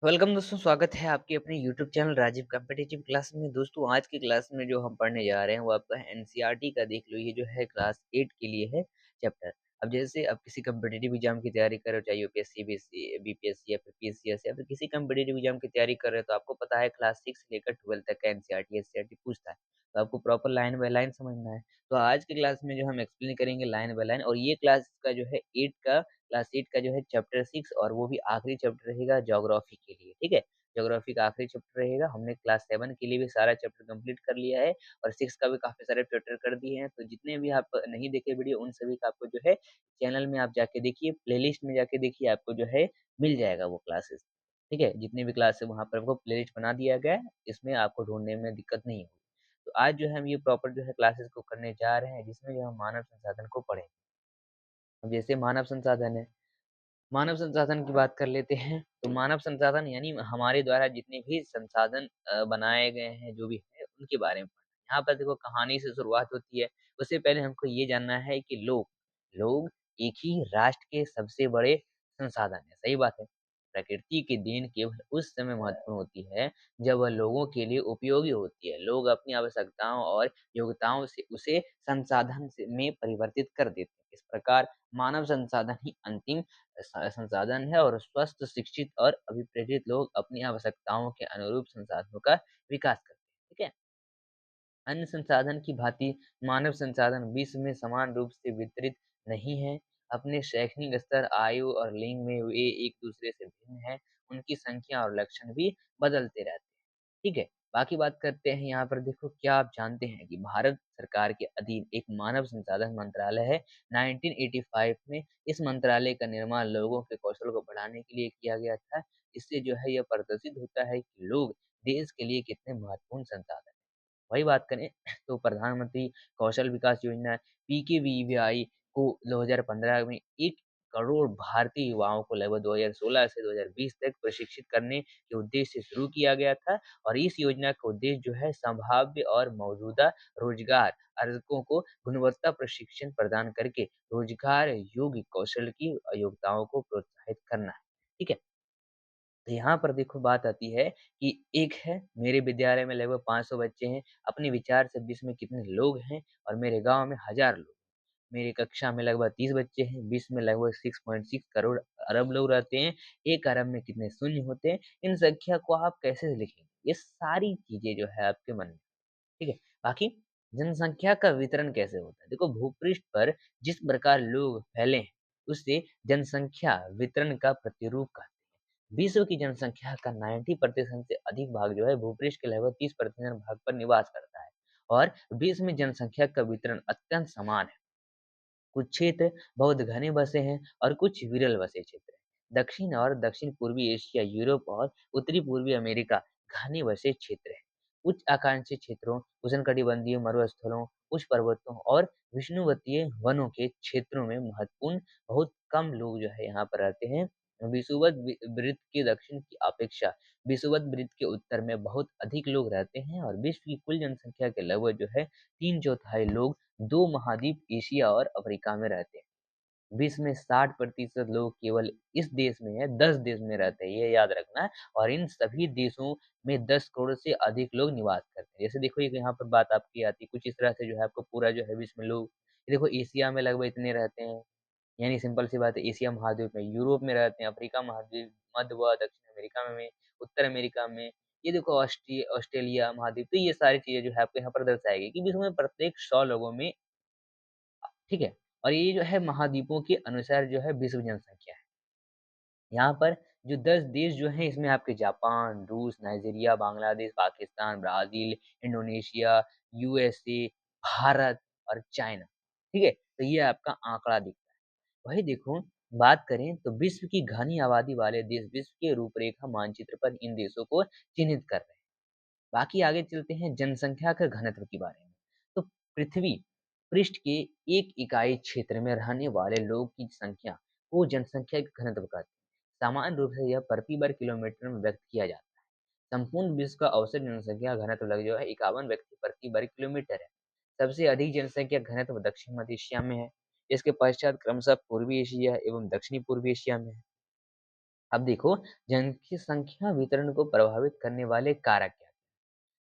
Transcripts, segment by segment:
Welcome दोस्तों, स्वागत है आपके अपने YouTube channel Rajeev competitive class में। दोस्तों आज की क्लास में जो हम पढ़ने जा रहे हैं वो आपका एनसीईआरटी का देख लो। ये जो है क्लास 8 के लिए है चैप्टर। अब जैसे आप किसी कॉम्पिटिटिव एग्जाम की तैयारी कर रहे हो, चाहे यूपीएससी बीपीएससी या फिर पीसीएस या फिर किसी कॉम्पिटिटिव एग्जाम की तैयारी कर रहे हो, तो आपको पता है क्लास 6 से लेकर 12 तक का एनसीईआरटी पूछता है। तो आपको प्रॉपर लाइन बाय लाइन समझना है। तो आज की क्लास में जो हम एक्सप्लेन करेंगे लाइन बाय लाइन, और ये क्लास का जो है 8 का क्लास 8 का जो है चैप्टर 6, और वो भी आखिरी चैप्टर रहेगा ज्योग्राफी के लिए। ठीक है, ज्योग्राफी का आखिरी चैप्टर रहेगा। हमने क्लास 7 के लिए भी सारा चैप्टर कंप्लीट कर लिया है और 6 का भी काफ़ी सारे चैप्टर कर दिए हैं। तो जितने भी आप नहीं देखे वीडियो, उन सभी का आपको जो है चैनल में आप जाके देखिए, प्लेलिस्ट में जाके देखिए, आपको जो है मिल जाएगा वो क्लासेस। ठीक है? जितने भी क्लास है वहाँ पर आपको प्लेलिस्ट बना दिया गया है, इसमें आपको ढूँढने में दिक्कत नहीं होगी। तो आज जो है हम ये प्रॉपर जो है क्लासेस को करने जा रहे हैं, जिसमें जो हम मानव संसाधन को पढ़ेंगे। अब जैसे मानव संसाधन है, मानव संसाधन की बात कर लेते हैं। तो मानव संसाधन यानी हमारे द्वारा जितने भी संसाधन बनाए गए हैं, जो भी है उनके बारे में पढ़ना है। यहाँ पर देखो कहानी से शुरुआत होती है। उससे पहले हमको ये जानना है कि लोग लोग एक ही राष्ट्र के सबसे बड़े संसाधन है। सही बात है। प्रकृति की देन केवल उस समय महत्वपूर्ण होती है जब वह लोगों के लिए उपयोगी होती है। लोग अपनी आवश्यकताओं और योग्यताओं से उसे संसाधन में परिवर्तित कर देते हैं। इस प्रकार मानव संसाधन ही अंतिम संसाधन है, और स्वस्थ, शिक्षित और अभिप्रेरित लोग अपनी आवश्यकताओं के अनुरूप संसाधनों का विकास करते हैं। ठीक है? अन्य संसाधन की भांति मानव संसाधन विश्व में समान रूप से वितरित नहीं है। अपने शैक्षणिक स्तर, आयु और लिंग में वे एक दूसरे से भिन्न हैं। उनकी संख्या और लक्षण भी बदलते रहते हैं। ठीक है? बाकी बात करते हैं। यहाँ पर देखो, क्या आप जानते हैं कि भारत सरकार के अधीन एक मानव संसाधन मंत्रालय है। 1985 में इस मंत्रालय का निर्माण लोगों के कौशल को बढ़ाने के लिए किया गया था। इससे जो है यह प्रदर्शित होता है कि लोग देश के लिए कितने महत्वपूर्ण संसाधन हैं। वही बात करें तो प्रधानमंत्री कौशल विकास योजना पीकेवीवीआई को 2015 में 1 करोड़ भारतीय युवाओं को लगभग 2016 से 2020 तक प्रशिक्षित करने के उद्देश्य से शुरू किया गया था। और इस योजना का उद्देश्य जो है संभाव्य और मौजूदा रोजगार अर्जकों को गुणवत्ता प्रशिक्षण प्रदान करके रोजगार योग्य कौशल की योग्यताओं को प्रोत्साहित करना है। ठीक है? तो यहाँ पर देखो बात आती है कि एक है, मेरे विद्यालय में लगभग 500 बच्चे हैं। अपने विचार से विश्व में कितने लोग हैं, और मेरे गांव में 1000 लोग। मेरी कक्षा में लगभग 30 बच्चे हैं। विश्व में लगभग 6.6 करोड़ अरब लोग रहते हैं। 1 अरब में कितने शून्य होते हैं? इन संख्या को आप कैसे लिखेंगे? ये सारी चीजें जो है आपके मन में। ठीक है? बाकी जनसंख्या का वितरण कैसे होता है? देखो, भूपृष्ठ पर जिस प्रकार लोग फैले हैं, उससे जनसंख्या वितरण का प्रतिरूप कहते हैं। विश्व की जनसंख्या का 90% से अधिक भाग जो है भूपृष्ठ के लगभग 30% भाग पर निवास करता है। और विश्व में जनसंख्या का वितरण अत्यंत समान है। कुछ क्षेत्र बहुत घने बसे हैं और कुछ विरल बसे क्षेत्र हैं। दक्षिण और दक्षिण पूर्वी एशिया, यूरोप और उत्तरी पूर्वी अमेरिका घने बसे क्षेत्र हैं। उच्च आकांक्षी क्षेत्रों, उष्णकटिबंधीय मरुस्थलों, उच्च पर्वतों और विष्णुवतीय वनों के क्षेत्रों में महत्वपूर्ण बहुत कम लोग जो है यहाँ पर रहते हैं। वृत्त के दक्षिण की अपेक्षा विषुवत वृत्त के उत्तर में बहुत अधिक लोग रहते हैं, और विश्व की कुल जनसंख्या के लगभग जो है 3/4 लोग 2 महाद्वीप एशिया और अफ्रीका में रहते हैं। विश्व में 60% लोग केवल इस देश में है, 10 देश में रहते हैं, ये याद रखना है। और इन सभी देशों में 10 करोड़ से अधिक लोग निवास करते हैं। जैसे देखो, एक यहाँ पर बात आपकी आती है कुछ इस तरह से, जो है आपको पूरा जो है विश्व में लोग, ये देखो एशिया में लगभग इतने रहते हैं। यानी सिंपल सी बात है, एशिया महाद्वीप में, यूरोप में रहते हैं, अफ्रीका महाद्वीप, मध्य व दक्षिण अमेरिका में, उत्तर अमेरिका में, ये देखो ऑस्ट्रेलिया महाद्वीप। तो ये सारी चीजें जो है आपको यहाँ पर दर्शाई गई कि विश्व में प्रत्येक 100 लोगों में। ठीक है? और ये जो है महाद्वीपों के अनुसार जो है विश्व जनसंख्या है। यहाँ पर जो 10 देश जो हैं, इसमें आपके जापान, रूस, Nigeria, Bangladesh, Pakistan, Brazil, Indonesia, USA, Bharat और चाइना। ठीक है? तो ये आपका आंकड़ा दिखता है। वही देखो, बात करें तो विश्व की घनी आबादी वाले देश विश्व के रूपरेखा मानचित्र पर इन देशों को चिन्हित कर रहे हैं। बाकी आगे चलते हैं जनसंख्या के घनत्व के बारे में। तो पृथ्वी पृष्ठ के एक इकाई क्षेत्र में रहने वाले लोगों की संख्या को जनसंख्या के घनत्व कहते हैं। सामान्य रूप से यह प्रति वर्ग किलोमीटर में व्यक्त किया जाता है। संपूर्ण विश्व का औसत जनसंख्या घनत्व लग जो है 51 व्यक्ति प्रति वर्ग किलोमीटर है। सबसे अधिक जनसंख्या घनत्व दक्षिण मध्य एशिया में है। इसके पश्चात क्रमशः पूर्वी एशिया एवं दक्षिणी पूर्वी एशिया में है। अब देखो, जनसंख्या वितरण को प्रभावित करने वाले कारक क्या हैं?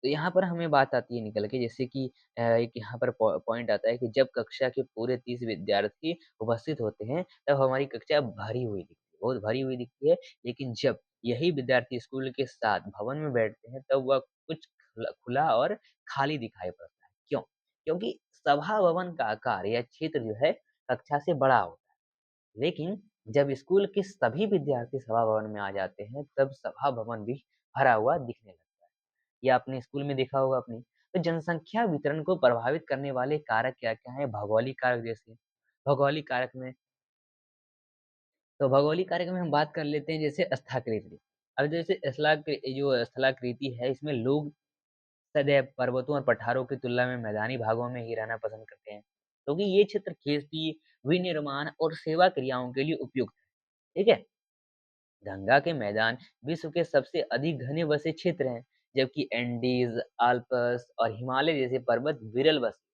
तो यहाँ पर हमें बात आती है निकल के, जैसे कि एक यहाँ पर पॉइंट आता है कि जब कक्षा के पूरे 30 विद्यार्थी उपस्थित होते हैं, तब हमारी कक्षा भरी हुई दिखती है, बहुत भरी हुई दिखती है। लेकिन जब यही विद्यार्थी स्कूल के साथ भवन में बैठते हैं, तब वह कुछ खुला खुला और खाली दिखाई पड़ता है। क्यों? क्योंकि सभा भवन का आकार या क्षेत्र जो है कक्षा से बड़ा होता है। लेकिन जब स्कूल के सभी विद्यार्थी सभा भवन में आ जाते हैं, तब सभा भवन भी भरा हुआ दिखने लगता है। ये आपने स्कूल में देखा होगा अपने। तो जनसंख्या वितरण को प्रभावित करने वाले कारक क्या-क्या हैं? भौगोलिक कारक जैसे भौगोलिक कारक में भौगोलिक कारक में हम बात कर लेते हैं जैसे स्थलाकृति। अब जैसे जो स्थलाकृति है, इसमें लोग सदैव पर्वतों और पठारों की तुलना में मैदानी भागों में ही रहना पसंद करते हैं, क्योंकि ये क्षेत्र खेती, विनिर्माण और सेवा क्रियाओं के लिए उपयुक्त है। ठीक है? गंगा के मैदान विश्व के सबसे अधिक घने बसे क्षेत्र हैं, जबकि एंडीज, आल्प्स और हिमालय जैसे पर्वत विरल बसे।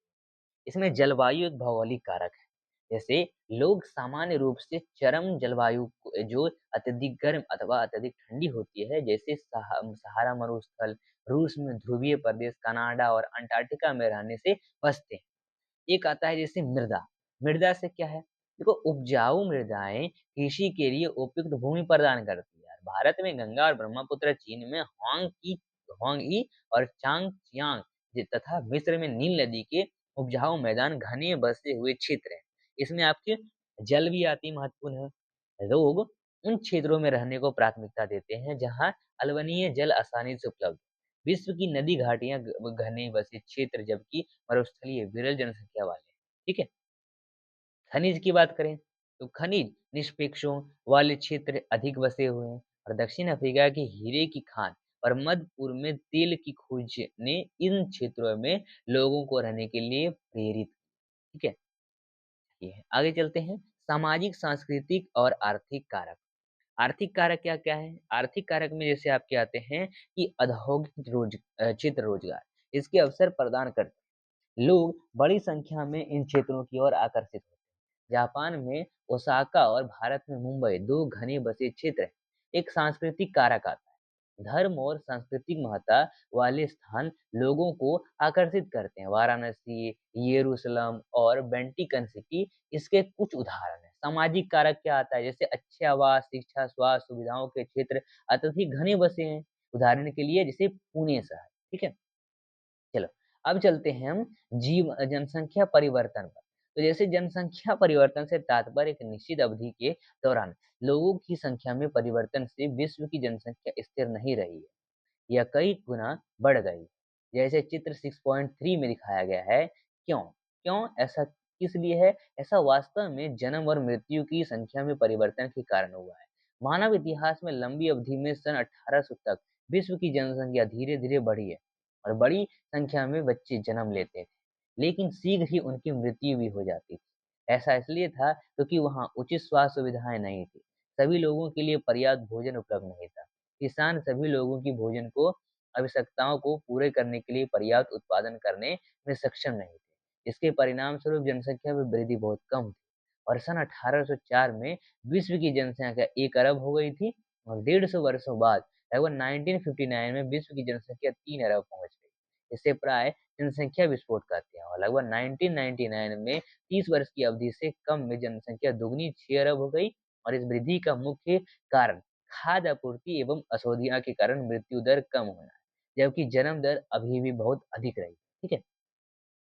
इसमें जलवायु एक भौगोलिक कारक है। जैसे लोग सामान्य रूप से चरम जलवायु जो अत्यधिक गर्म अथवा अत्यधिक ठंडी होती है, जैसे सहारा मरुस्थल, रूस में ध्रुवीय प्रदेश, कनाडा और अंटार्कटिका में रहने से बसते हैं। एक आता है जैसे मृदा। मृदा से क्या है? देखो, उपजाऊ मृदाएँ कृषि के लिए उपयुक्त भूमि प्रदान करती है। भारत में गंगा और ब्रह्मपुत्र, चीन में होंगई और चांगकियांग तथा मिस्र में नील नदी के उपजाऊ मैदान घने बसे हुए क्षेत्र हैं। इसमें आपके जल भी आती महत्वपूर्ण है। लोग उन क्षेत्रों में रहने को प्राथमिकता देते हैं जहाँ अलवनीय जल आसानी से उपलब्ध। विश्व की नदी घाटियाँ घने बसे क्षेत्र, जबकि मरुस्थलीय विरल जनसंख्या वाले हैं। ठीक है? खनिज की बात करें, तो खनिज निष्पेक्षों वाले क्षेत्र अधिक बसे हुए हैं, और दक्षिण अफ्रीका के हीरे की खान और मध्य पूर्व में तेल की खोज ने इन क्षेत्रों में लोगों को रहने के लिए प्रेरित। ठीक है? ये है। आगे चलते हैं, सामाजिक, सांस्कृतिक और आर्थिक कारक। आर्थिक कारक क्या-क्या है? आर्थिक कारक में जैसे आपके आते हैं कि औद्योगिक क्षेत्र रोजगार, इसके अवसर प्रदान करते हैं। लोग बड़ी संख्या में इन क्षेत्रों की ओर आकर्षित होते हैं। जापान में ओसाका और भारत में मुंबई 2 घने बसे क्षेत्र हैं। एक सांस्कृतिक कारक आता है। धर्म और सांस्कृतिक महत्ता वाले स्थान लोगों को आकर्षित करते हैं। वाराणसी, यरूशलेम और वेटिकन सिटी इसके कुछ उदाहरण हैं। सामाजिक कारक क्या आता है? जैसे अच्छे आवास, शिक्षा, स्वास्थ्य सुविधाओं के क्षेत्र अत्यधिक घने बसे हैं। उदाहरण के लिए जैसे पुणे शहर। ठीक है? चलो, अब चलते हैं हम जनसंख्या परिवर्तन पर। तो जैसे जनसंख्या परिवर्तन से तात्पर्य एक निश्चित अवधि के दौरान लोगों की संख्या में परिवर्तन से विश्व की जनसंख्या स्थिर नहीं रही है, यह कई गुना बढ़ गई। जैसे चित्र 6.3 में दिखाया गया है। क्यों? क्यों ऐसा किस लिए है? ऐसा वास्तव में जन्म और मृत्यु की संख्या में परिवर्तन के कारण हुआ है। मानव इतिहास में लंबी अवधि में सन 1800 तक विश्व की जनसंख्या धीरे-धीरे बढ़ी है और बड़ी संख्या में बच्चे जन्म लेते थे। लेकिन शीघ्र ही उनकी मृत्यु भी हो जाती थी। ऐसा इसलिए था क्योंकि वहाँ उचित स्वास्थ्य सुविधाएं नहीं थी। सभी लोगों के लिए पर्याप्त भोजन उपलब्ध नहीं था। किसान सभी लोगों की भोजन को आवश्यकताओं को पूरे करने के लिए पर्याप्त उत्पादन करने में सक्षम नहीं थे। इसके परिणामस्वरूप जनसंख्या में वृद्धि बहुत कम थी और सन 1804 में विश्व की जनसंख्या 1 अरब हो गई थी और 150 वर्षों बाद लगभग 1959 में विश्व की जनसंख्या 3 अरब पहुंच गई। इसे प्राय जनसंख्या विस्फोट कहते हैं और लगभग 1999 में 30 वर्ष की अवधि से कम में जनसंख्या दुगनी 6 अरब हो गई और इस वृद्धि का मुख्य कारण खाद्य आपूर्ति एवं अशोधिया के कारण मृत्यु दर कम होना है, जबकि जन्म दर अभी भी बहुत अधिक रही। ठीक है?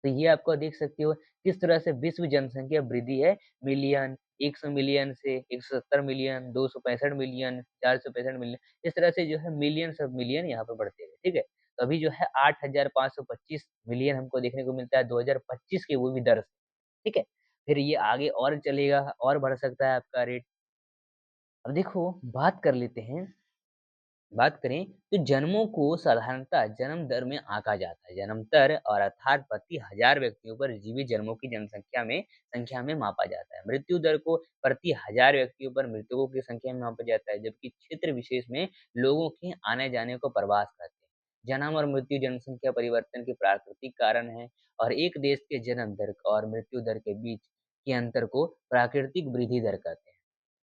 तो ये आपको देख सकते हो किस तरह से विश्व जनसंख्या वृद्धि है। मिलियन, 100 मिलियन से 170 मिलियन, 265 मिलियन, 465 मिलियन, इस तरह से जो है मिलियंस ऑफ मिलियन यहाँ पे बढ़ते गए। ठीक है? तो अभी जो है 8,525 मिलियन हमको देखने को मिलता है 2025 के वो भी दर से। ठीक है? फिर ये आगे और चलेगा, और बढ़ सकता है आपका रेट। अब देखो, बात करें तो जन्मों को साधारणतः जन्म दर में आंका जाता है। जन्म दर और अर्थात प्रति हजार व्यक्तियों पर जीवित जन्मों की जनसंख्या में मापा जाता है। मृत्यु दर को प्रति हजार व्यक्तियों पर मृतकों की संख्या में मापा जाता है, जबकि क्षेत्र विशेष में लोगों के आने जाने को प्रवास कहते हैं। जन्म और मृत्यु जनसंख्या परिवर्तन के प्राकृतिक कारण है और एक देश के जन्म दर और मृत्यु दर के बीच के अंतर को प्राकृतिक वृद्धि दर कहते हैं।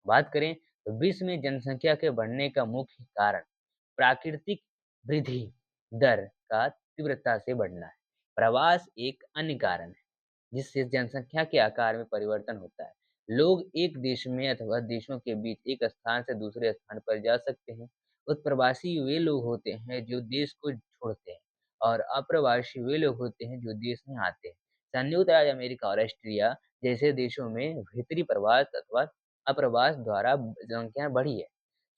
बात करें तो विश्व में जनसंख्या के बढ़ने का मुख्य कारण प्राकृतिक वृद्धि दर का तीव्रता से बढ़ना है। प्रवास एक अन्य कारण है, जिससे जनसंख्या के आकार में परिवर्तन होता है। लोग एक देश में अथवा देशों के बीच एक स्थान से दूसरे स्थान पर जा सकते हैं। उत्प्रवासी वे लोग होते हैं जो देश को छोड़ते हैं और अप्रवासी वे लोग होते हैं जो देश में आते हैं। संयुक्त राज्य अमेरिका और ऑस्ट्रेलिया जैसे देशों में भीतरी प्रवास अथवा अप्रवास द्वारा जनसंख्या बढ़ी है।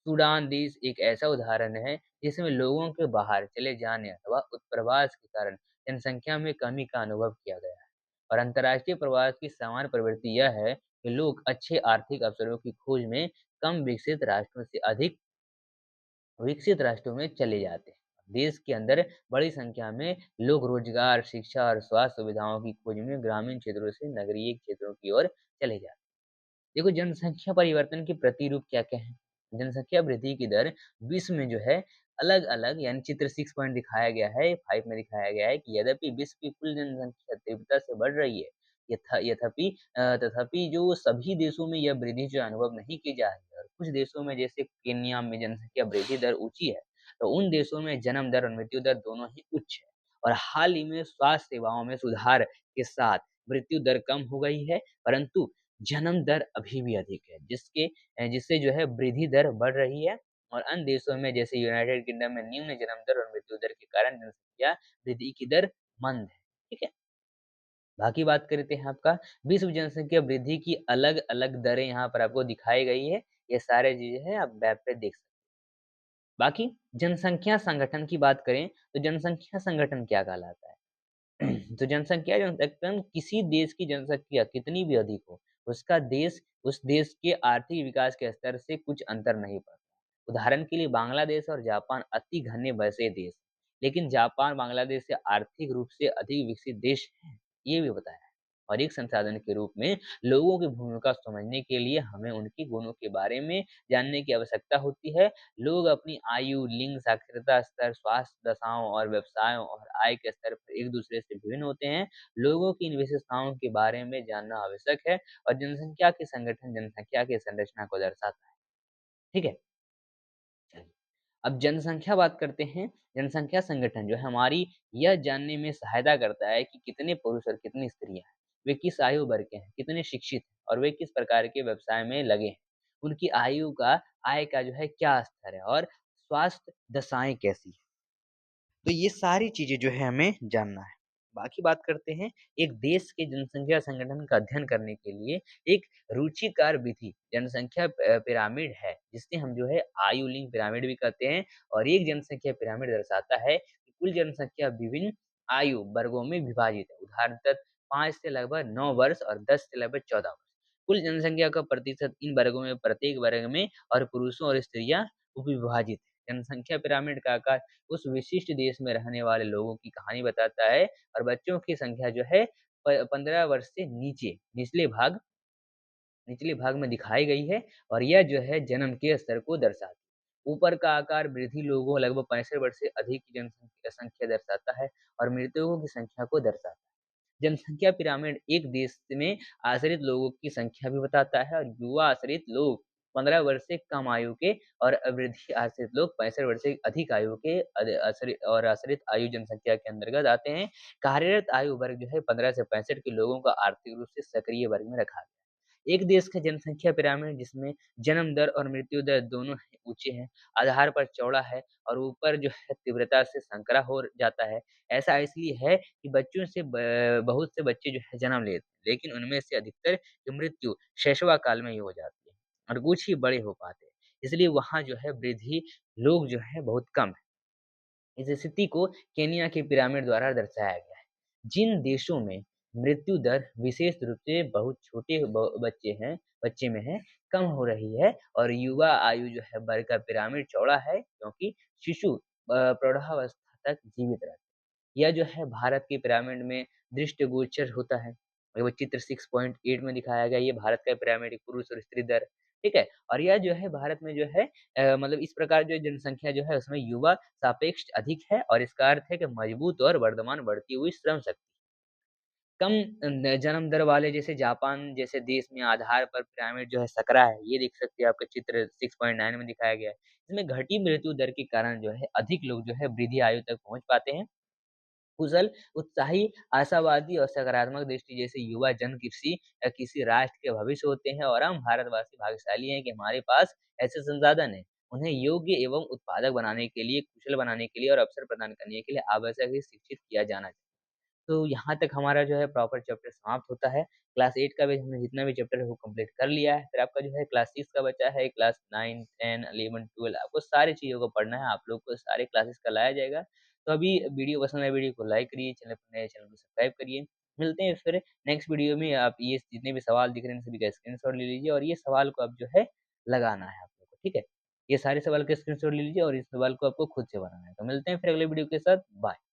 सूडान देश एक ऐसा उदाहरण है जिसमें लोगों के बाहर चले जाने अथवा उत्प्रवास के कारण जनसंख्या में कमी का अनुभव किया गया है। और अंतर्राष्ट्रीय प्रवास की सामान्य प्रवृत्ति यह है कि लोग अच्छे आर्थिक अवसरों की खोज में कम विकसित राष्ट्रों से अधिक विकसित राष्ट्रों में चले जाते हैं। देश के अंदर बड़ी संख्या में लोग रोजगार, शिक्षा और स्वास्थ्य सुविधाओं की खोज में ग्रामीण क्षेत्रों से नगरीय क्षेत्रों की ओर चले जाते हैं। देखो जनसंख्या परिवर्तन के प्रतिरूप क्या-क्या हैं? जनसंख्या वृद्धि की दर विश्व में जो है अलग-अलग यानी चित्र 6 पॉइंट दिखाया गया है, 5 में दिखाया गया है कि यद्यपि विश्व की कुल जनसंख्या तीव्रता से बढ़ रही है, तथापि जो सभी देशों में यह वृद्धि जो अनुभव नहीं की जा रही है और कुछ देशों में जैसे केन्या में जनसंख्या वृद्धि दर ऊँची है, तो उन देशों में जन्म दर और मृत्यु दर दोनों ही उच्च है। और हाल ही में स्वास्थ्य सेवाओं में सुधार के साथ मृत्यु दर कम हो गई है, परंतु जन्म दर अभी भी अधिक है, जिससे जो है वृद्धि दर बढ़ रही है और अन्य देशों में जैसे यूनाइटेड किंगडम में निम्न जन्म दर और मृत्यु दर के कारण जनसंख्या वृद्धि की दर मंद है। ठीक है? बाकी बात करते हैं आपका विश्व जनसंख्या वृद्धि की अलग-अलग दरें यहाँ पर आपको दिखाई गई है। ये सारे चीज़ें हैं, आप वेब पे देख सकते हैं। बाकी जनसंख्या संगठन की बात करें, तो जनसंख्या संगठन क्या कहलाता है? तो जनसंख्या जनसंख्या किसी देश की जनसंख्या कितनी भी अधिक हो, उसका देश उस देश के आर्थिक विकास के स्तर से कुछ अंतर नहीं पड़ता। उदाहरण के लिए बांग्लादेश और जापान अति घने बसे देश, लेकिन जापान बांग्लादेश से आर्थिक रूप से अधिक विकसित देश है, ये भी बताया है। और एक संसाधन के रूप में लोगों की भूमिका समझने के लिए हमें उनके गुणों के बारे में जानने की आवश्यकता होती है। लोग अपनी आयु, लिंग, साक्षरता स्तर, स्वास्थ्य दशाओं और व्यवसायों और आय के स्तर पर एक-दूसरे से भिन्न होते हैं। लोगों की इन विशेषताओं के बारे में जानना आवश्यक है और जनसंख्या के संगठन जनसंख्या की संरचना को दर्शाता है। ठीक है? चलिए, अब जनसंख्या बात करते हैं। जनसंख्या संगठन जो है हमारी यह जानने में सहायता करता है कि कितने पुरुष और कितनी स्त्रियाँ हैं, वे किस आयु वर्ग के हैं, कितने शिक्षित हैं और वे किस प्रकार के व्यवसाय में लगे हैं। उनकी आयु का आय का जो है क्या स्तर है और स्वास्थ्य दशाएँ कैसी हैं। तो ये सारी चीज़ें जो है हमें जानना है। बाकी बात करते हैं एक देश के जनसंख्या संगठन का अध्ययन करने के लिए एक रुचिकार विधि जनसंख्या पिरामिड है, जिसे हम जो है आयु लिंक पिरामिड भी कहते हैं और एक जनसंख्या पिरामिड दर्शाता है कि कुल जनसंख्या विभिन्न आयु वर्गों में विभाजित है। उदाहरणतः 5 से लगभग 9 वर्ष और 10 से लगभग 14 वर्ष। कुल जनसंख्या का प्रतिशत इन वर्गों में प्रत्येक वर्ग में और पुरुषों और स्त्रियाँ उपविभाजित है। जनसंख्या पिरामिड का आकार उस विशिष्ट देश में रहने वाले लोगों की कहानी बताता है और बच्चों की संख्या जो है 15 वर्ष से निचले भाग में दिखाई गई है और यह जो है जन्म के स्तर को दर्शाती है। ऊपर का आकार वृद्धि लोगों लगभग 65 वर्ष से अधिक की जनसंख्या संख्या दर्शाता है और मृतकों की संख्या को दर्शाता है। जनसंख्या पिरामिड एक देश में आश्रित लोगों की संख्या भी बताता है और युवा आश्रित लोग 15 वर्ष से कम आयु के और वृद्धि आश्रित लोग 65 वर्ष से अधिक आयु के आश्रित आयु जनसंख्या के अंतर्गत आते हैं। कार्यरत आयु वर्ग जो है 15 से 65 के लोगों का आर्थिक रूप से सक्रिय वर्ग में रखा गया है। एक देश का जनसंख्या पिरामिड जिसमें जन्म दर और मृत्यु दर दोनों ही ऊँचे हैं, आधार पर चौड़ा है और ऊपर जो है तीव्रता से संकरा हो जाता है। ऐसा इसलिए है कि बच्चों से ब बहुत से बच्चे जो है जन्म लेते हैं, लेकिन उनमें से अधिकतर की मृत्यु शैशवा काल में ही हो जाती है और कुछ ही बड़े हो पाते हैं। इसलिए वहाँ जो है वृद्धि लोग जो है बहुत कम है। इस स्थिति को केनिया के पिरामिड द्वारा दर्शाया गया है। जिन देशों में मृत्यु दर विशेष रूप से बहुत छोटे बच्चे में है, कम हो रही है और युवा आयु जो है वर्ग का पिरामिड चौड़ा है क्योंकि शिशु प्रौढ़ावस्था तक जीवित रहते हैं। यह जो है भारत की पिरामिड में दृष्टिगोचर होता है। और वो चित्र 6.8 में दिखाया गया ये भारत का पिरामिड पुरुष और स्त्री दर, ठीक है? और यह जो है भारत में जो है मतलब इस प्रकार जो जनसंख्या जो है उसमें युवा सापेक्ष अधिक है और इसका अर्थ है कि मजबूत और वर्तमान बढ़ती हुई श्रम शक्ति। कम जन्म दर वाले जैसे जापान जैसे देश में आधार पर पिरामिड जो है सकरा है, ये देख सकते हैं आपका चित्र 6.9 में दिखाया गया है। इसमें घटी मृत्यु दर के कारण जो है अधिक लोग जो है वृद्धि आयु तक पहुँच पाते हैं। कुशल, उत्साही, आशावादी और सकारात्मक दृष्टि जैसे युवा जन किसी किसी राष्ट्र के भविष्य होते हैं और हम भारतवासी भाग्यशाली हैं कि हमारे पास ऐसे संसाधन हैं। उन्हें योग्य एवं उत्पादक बनाने के लिए, कुशल बनाने के लिए और अवसर प्रदान करने के लिए आवश्यक ही शिक्षित किया जाना चाहिए। तो यहाँ तक हमारा जो है प्रॉपर चैप्टर समाप्त होता है। क्लास 8 का भी हमने जितना भी चैप्टर है वो कंप्लीट कर लिया है। फिर आपका जो है क्लास 6 का बचा है, क्लास 9, 10, 11, 12 आपको सारी चीज़ों को पढ़ना है। आप लोग को सारे क्लासेस का लाया जाएगा। तो अभी वीडियो पसंद आए वीडियो को लाइक करिए, चैनल पर नए चैनल को सब्सक्राइब करिए। मिलते हैं फिर नेक्स्ट वीडियो में। आप ये जितने भी सवाल दिख रहे हैं इन सभी का स्क्रीनशॉट ले लीजिए और ये सवाल को आप जो है लगाना है आप लोग को, ठीक है? ये सारे सवाल का स्क्रीनशॉट ले लीजिए और इस सवाल को आपको खुद से बनाना है। तो मिलते हैं फिर अगले वीडियो के साथ। बाय।